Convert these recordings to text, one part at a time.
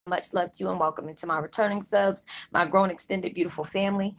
much love to you and welcome into my returning subs, my grown, extended, beautiful family.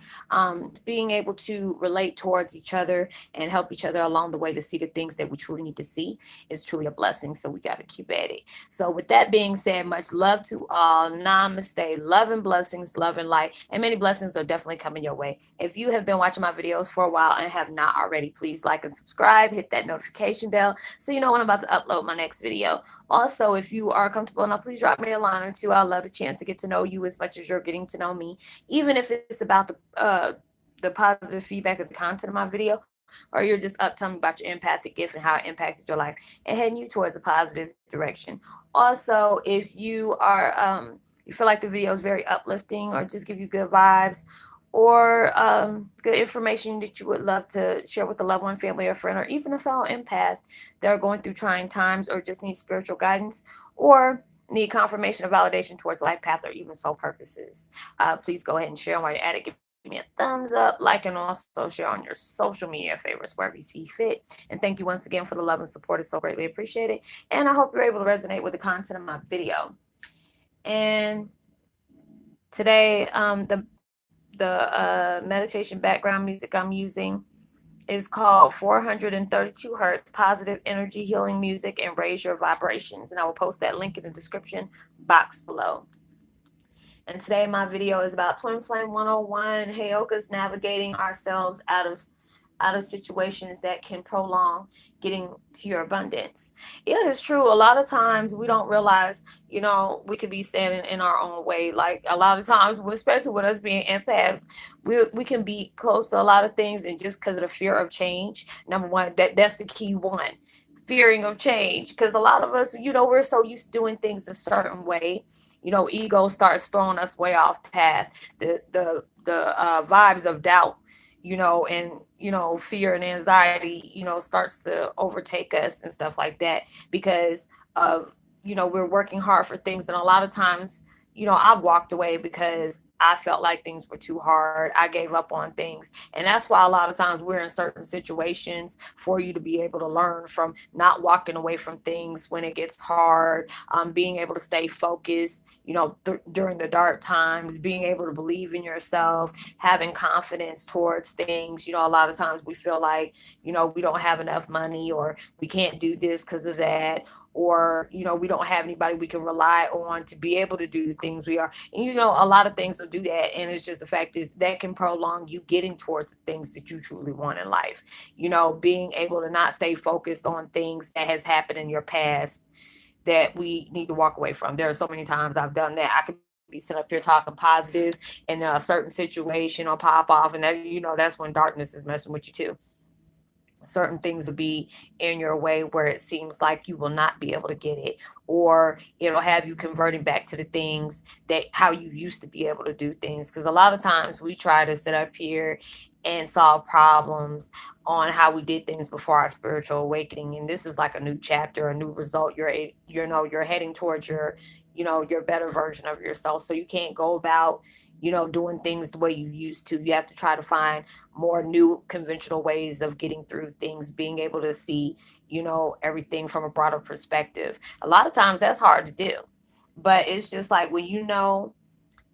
Being able to relate towards each other and help each other along the way to see the things that we truly need to see is truly a blessing. So we got to keep at it. So, with that being said, much love to all. Namaste. Love and blessings, love and light. And many blessings are definitely coming your way. If you have been watching my videos for a while and have not already, please like and subscribe. Hit that notification bell so you know when I'm about to upload my next video. Also, if you are comfortable enough, please drop me a line or two. I'd love a chance to get to know you as much as you're getting to know me, even if it's about the positive feedback of the content of my video, or you're just up telling me about your empathic gift and how it impacted your life and heading you towards a positive direction. Also, if you are you feel like the video is very uplifting or just give you good vibes or good information that you would love to share with a loved one, family, or friend, or even a fellow empath that are going through trying times or just need spiritual guidance or need confirmation or validation towards life path or even soul purposes, please go ahead and share while you're at it. Give me a thumbs up, like, and also share on your social media favorites wherever you see fit. And thank you once again for the love and support. It's so greatly appreciated. And I hope you're able to resonate with the content of my video. And today, the meditation background music I'm using is called 432 Hertz Positive Energy Healing Music and Raise Your Vibrations. And I will post that link in the description box below. And today my video is about Twin Flame 101, Heyoka's navigating ourselves out of situations that can prolong getting to your abundance. It is true. A lot of times we don't realize, we could be standing in our own way. Like a lot of times, especially with us being empaths, we can be close to a lot of things, and just because of the fear of change, number one, that's the key one, fearing of change. Because a lot of us, we're so used to doing things a certain way. Ego starts throwing us way off path. The vibes of doubt, and fear and anxiety, starts to overtake us and stuff like that because of we're working hard for things, and a lot of times, I've walked away because I felt like things were too hard. I gave up on things. And that's why a lot of times we're in certain situations for you to be able to learn from not walking away from things when it gets hard, being able to stay focused, during the dark times, being able to believe in yourself, having confidence towards things. A lot of times we feel like, we don't have enough money or we can't do this because of that, or we don't have anybody we can rely on to be able to do the things we are, and a lot of things will do that, and it's just the fact is that can prolong you getting towards the things that you truly want in life. Being able to not stay focused on things that has happened in your past that we need to walk away from. There are so many times I've done that. I could be sitting up here talking positive, and a certain situation will pop off, and that's when darkness is messing with you too. Certain things will be in your way where it seems like you will not be able to get it, or it'll have you converting back to the things that how you used to be able to do things, because a lot of times we try to sit up here and solve problems on how we did things before our spiritual awakening, and this is like a new chapter, a new result. You're heading towards your better version of yourself, so you can't go about doing things the way you used to. You have to try to find more new conventional ways of getting through things, being able to see, everything from a broader perspective. A lot of times that's hard to do, but it's just like when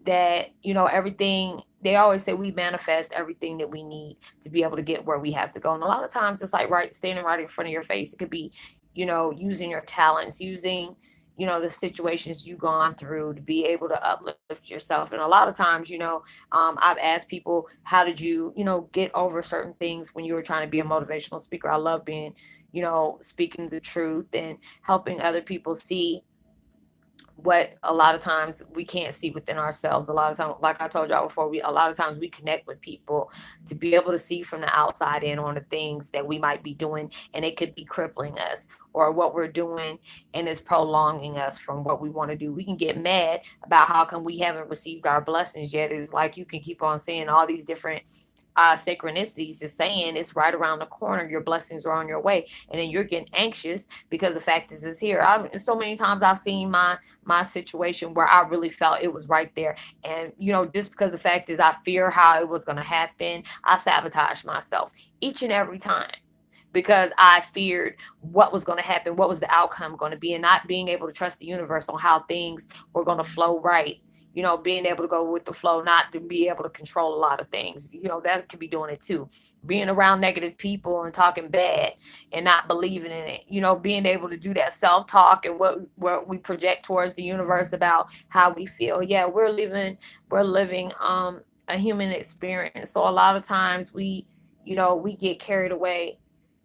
that, everything, they always say we manifest everything that we need to be able to get where we have to go. And a lot of times it's like standing right in front of your face. It could be, using your talents, using the situations you've gone through to be able to uplift yourself. And a lot of times, I've asked people, how did you, get over certain things when you were trying to be a motivational speaker? I love being, speaking the truth and helping other people see what a lot of times we can't see within ourselves. A lot of times, like I told y'all before, a lot of times we connect with people to be able to see from the outside in on the things that we might be doing, and it could be crippling us, or what we're doing and it's prolonging us from what we want to do. We can get mad about how come we haven't received our blessings yet. It's like you can keep on saying all these different synchronicities is saying it's right around the corner. Your blessings are on your way, and then you're getting anxious because the fact is it's here. So many times I've seen my situation where I really felt it was right there, and just because the fact is I fear how it was going to happen, I sabotage myself each and every time because I feared what was going to happen, what was the outcome going to be, and not being able to trust the universe on how things were going to flow right. Being able to go with the flow, not to be able to control a lot of things. That could be doing it too. Being around negative people and talking bad and not believing in it. Being able to do that self talk and what we project towards the universe about how we feel. Yeah, we're living a human experience. So a lot of times we get carried away,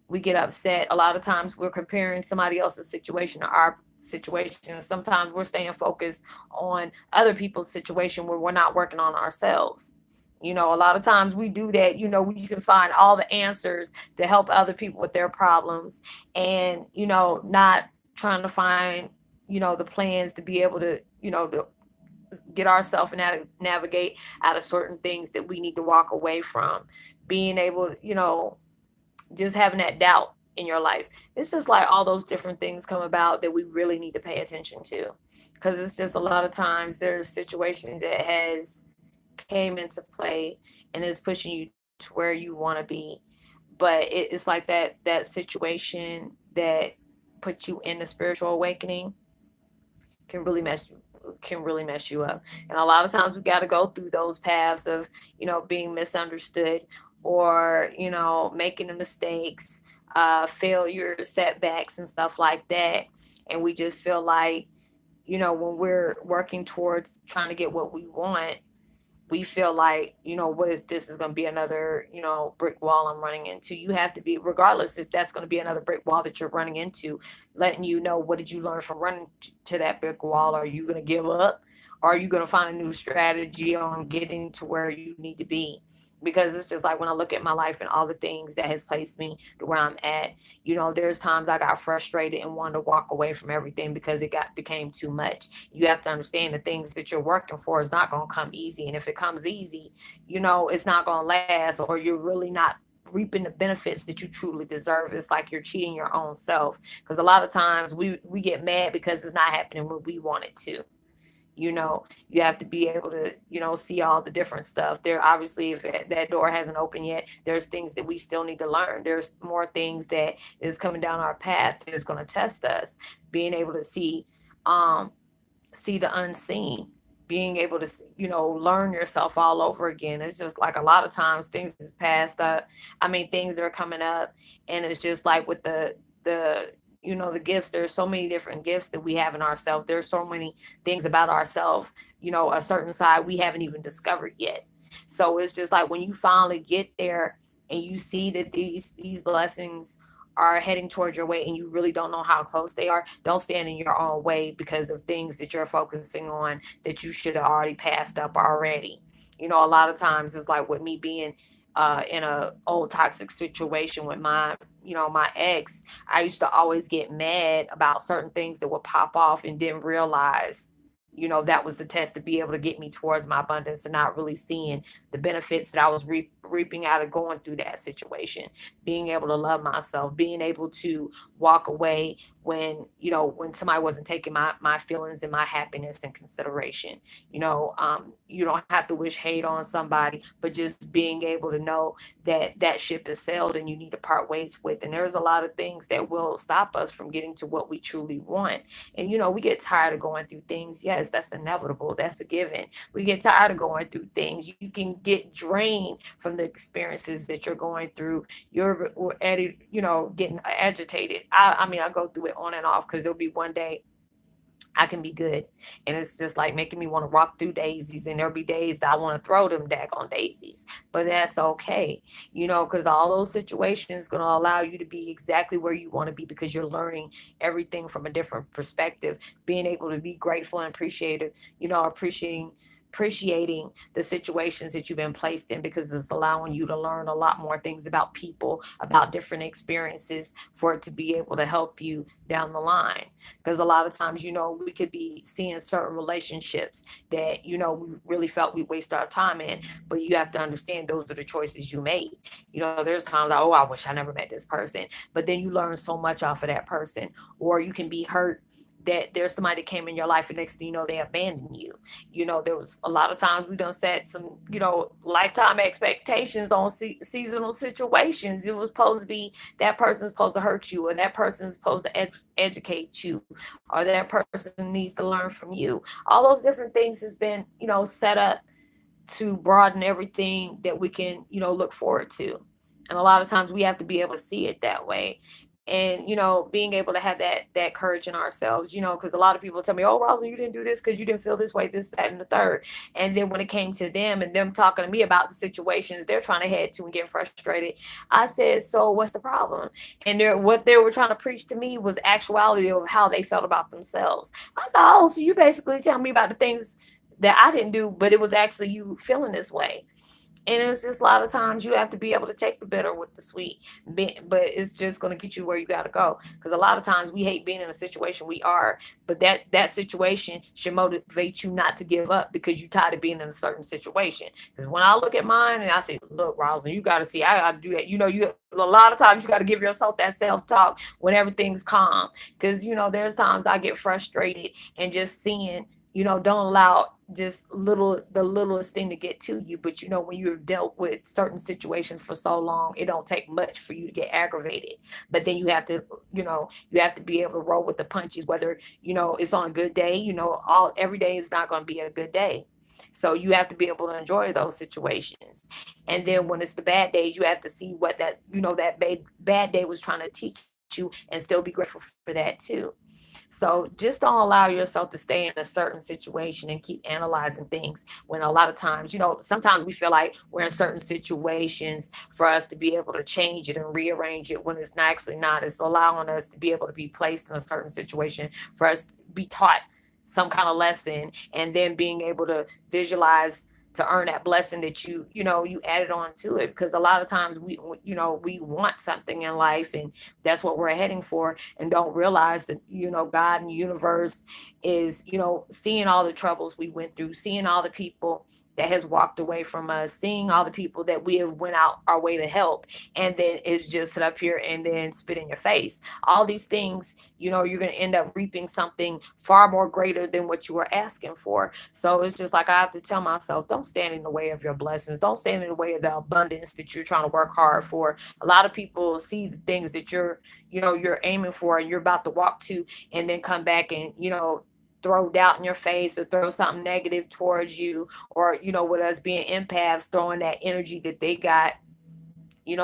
we get upset. A lot of times we're comparing somebody else's situation to our situation. Sometimes we're staying focused on other people's situation where we're not working on ourselves. A lot of times we do that. You can find all the answers to help other people with their problems, and not trying to find the plans to be able to get ourselves and navigate out of certain things that we need to walk away from. Being able to, just having that doubt in your life. It's just like all those different things come about that we really need to pay attention to. Because it's just a lot of times there's situations that has came into play and is pushing you to where you want to be. But it's like that situation that puts you in the spiritual awakening can really mess you up. And a lot of times we got to go through those paths of being misunderstood, or making the mistakes, failures, setbacks, and stuff like that. And we just feel like when we're working towards trying to get what we want, we feel like, what if this is going to be another, brick wall I'm running into? You have to be, regardless if that's going to be another brick wall that you're running into, letting you know, what did you learn from running to that brick wall? Are you going to give up? Or are you going to find a new strategy on getting to where you need to be? Because it's just like when I look at my life and all the things that has placed me to where I'm at, there's times I got frustrated and wanted to walk away from everything because it got became too much. You have to understand the things that you're working for is not going to come easy. And if it comes easy, it's not going to last, or you're really not reaping the benefits that you truly deserve. It's like you're cheating your own self. Because a lot of times we get mad because it's not happening when we want it to. You have to be able to see all the different stuff there. Obviously, if that door hasn't opened yet, there's things that we still need to learn. There's more things that is coming down our path that is going to test us. Being able to um see the unseen, being able to learn yourself all over again. It's just like a lot of times things is past up. I mean, things are coming up, and it's just like with the the gifts. There's so many different gifts that we have in ourselves. There's so many things about ourselves, a certain side we haven't even discovered yet. So it's just like when you finally get there and you see that these blessings are heading towards your way and you really don't know how close they are, don't stand in your own way because of things that you're focusing on that you should have already passed up already. A lot of times it's like with me being in a old toxic situation with my ex. I used to always get mad about certain things that would pop off and didn't realize that was the test to be able to get me towards my abundance, and not really seeing the benefits that I was reaping out of going through that situation. Being able to love myself, being able to walk away when somebody wasn't taking my feelings and my happiness in consideration. You don't have to wish hate on somebody, but just being able to know that that ship is sailed and you need to part ways with. And there's a lot of things that will stop us from getting to what we truly want. And we get tired of going through things. Yes, that's inevitable. That's a given. We get tired of going through things. You can get drained from the experiences that you're going through. You're getting agitated. I mean, I go through it on and off because there'll be one day I can be good. And it's just like making me want to walk through daisies. And there'll be days that I want to throw them daggone daisies. But that's okay, because all those situations going to allow you to be exactly where you want to be, because you're learning everything from a different perspective, being able to be grateful and appreciative, appreciating the situations that you've been placed in, because it's allowing you to learn a lot more things about people, about different experiences, for it to be able to help you down the line. Because a lot of times, we could be seeing certain relationships that, we really felt we waste our time in, but you have to understand those are the choices you made. There's times like, oh, I wish I never met this person, but then you learn so much off of that person. Or you can be hurt that there's somebody that came in your life and next thing you know they abandon you. There was a lot of times we done set some, lifetime expectations on seasonal situations. It was supposed to be that person's supposed to hurt you, or that person's supposed to educate you, or that person needs to learn from you. All those different things has been, set up to broaden everything that we can, look forward to. And a lot of times we have to be able to see it that way. And, being able to have that courage in ourselves, because a lot of people tell me, oh, Roslynn, you didn't do this because you didn't feel this way, this, that, and the third. And then when it came to them and them talking to me about the situations they're trying to head to and get frustrated, I said, so what's the problem? And what they were trying to preach to me was actuality of how they felt about themselves. I said, oh, so you basically tell me about the things that I didn't do, but it was actually you feeling this way. And it's just a lot of times you have to be able to take the bitter with the sweet, but it's just going to get you where you got to go. Because a lot of times we hate being in a situation we are, but that situation should motivate you not to give up because you're tired of being in a certain situation. Because when I look at mine and I say, look, Roslyn, you got to see, I got to do that. You a lot of times you got to give yourself that self talk when everything's calm. Because there's times I get frustrated and just seeing, don't allow just the littlest thing to get to you. But when you've dealt with certain situations for so long, it don't take much for you to get aggravated. But then you have to be able to roll with the punches, whether it's on a good day. All every day is not going to be a good day. So you have to be able to enjoy those situations. And then when it's the bad days, you have to see what that bad day was trying to teach you and still be grateful for that too. So just don't allow yourself to stay in a certain situation and keep analyzing things when a lot of times, sometimes we feel like we're in certain situations for us to be able to change it and rearrange it when it's not actually not. It's allowing us to be able to be placed in a certain situation for us to be taught some kind of lesson and then being able to visualize to earn that blessing that you added on to it. Because a lot of times we want something in life and that's what we're heading for, and don't realize that God and the universe is seeing all the troubles we went through, seeing all the people that has walked away from us, seeing all the people that we have went out our way to help, and then it's just sit up here and then spit in your face. All these things, you're going to end up reaping something far more greater than what you were asking for. So it's just like I have to tell myself, don't stand in the way of your blessings. Don't stand in the way of the abundance that you're trying to work hard for. A lot of people see the things that you're aiming for and you're about to walk to, and then come back and throw doubt in your face or throw something negative towards you, or with us being empaths, throwing that energy that they got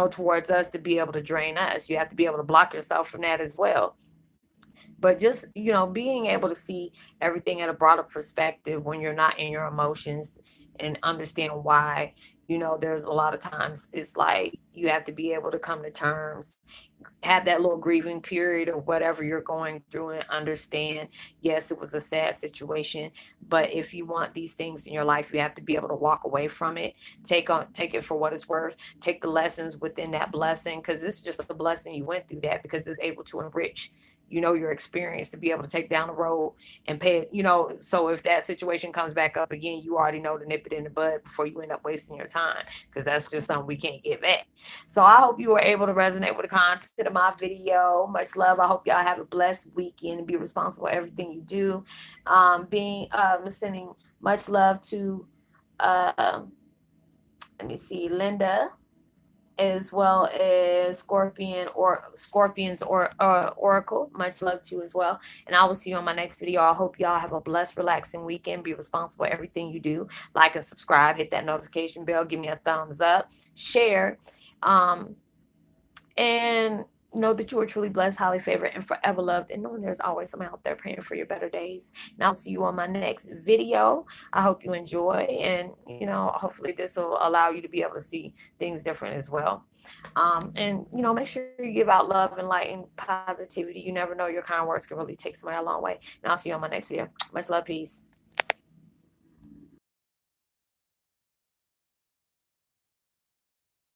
towards us to be able to drain us. You have to be able to block yourself from that as well. But just being able to see everything at a broader perspective when you're not in your emotions, and understand why, there's a lot of times it's like you have to be able to come to terms, have that little grieving period or whatever you're going through, and understand, yes, it was a sad situation, but if you want these things in your life, you have to be able to walk away from it, take it for what it's worth, take the lessons within that blessing, because it's just a blessing you went through that, because it's able to enrich your experience to be able to take down the road and pay it, so if that situation comes back up again, you already know to nip it in the bud before you end up wasting your time, because that's just something we can't get back. So I hope you were able to resonate with the content of my video. Much love. I hope y'all have a blessed weekend and be responsible for everything you do. Being Sending much love to uh, let me see, Linda, as well as Scorpions or Oracle. Much love to you as well. And I will see you on my next video. I hope y'all have a blessed, relaxing weekend. Be responsible for everything you do. Like and subscribe. Hit that notification bell. Give me a thumbs up. Share. Um, and know that you are truly blessed, highly favored, and forever loved. And knowing there's always someone out there praying for your better days. And I'll see you on my next video. I hope you enjoy. And, hopefully this will allow you to be able to see things different as well. And, make sure you give out love and light and positivity. You never know, your kind words can really take somebody a long way. And I'll see you on my next video. Much love. Peace.